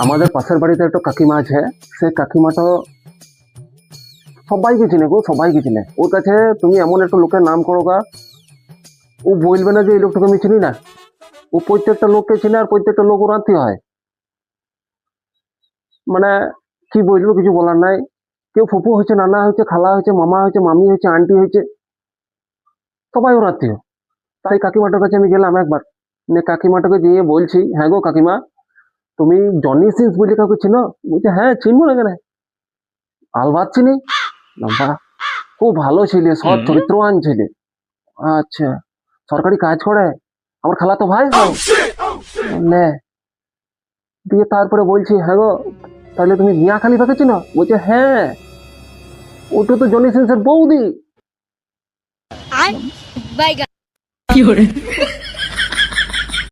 আমাদের পাশের বাড়িতে একটা কাকিমা আছে, সে কাকিমাটা সবাইকে চিনে গো, সবাইকে চিনে। ওর কাছে তুমি এমন একটা লোকের নাম করো গা, ও বলবে না যে এই লোকটাকে আমি চিনি না। ও প্রত্যেকটা লোককে চিনে, আর প্রত্যেকটা লোক ওর আত্মীয় হয়। মানে কি বলবো, কিছু বলার নাই। কেউ ফুপু হয়েছে, নানা হয়েছে, খালা হয়েছে, মামা হয়েছে, মামি হয়েছে, আন্টি হয়েছে, সবাই ওর আত্মীয়। তাই কাকিমাটার কাছে আমি গেলাম একবার, কাকিমাটাকে গিয়ে বলছি, হ্যাঁ গো কাকিমা, তুমি জনি সিন্স বলে কাউকে চিনো? বলছে হ্যাঁ, চিনবো না কেন, আলবাত চিনি। বাবা, খুব ভালো ছেলে, সৎ চরিত্রবান ছেলে। আচ্ছা, সরকারি কাজ করে? আমার খালা তো ভাই হয়। নে, দিয়ে তারপরে বলছি, হ্যাঁ গো, তাহলে তুমি মিয়া খালিফাকে চিনো? বলছে হ্যাঁ, ওটা তো জনি সিন্সের বৌদি। Bye, guys.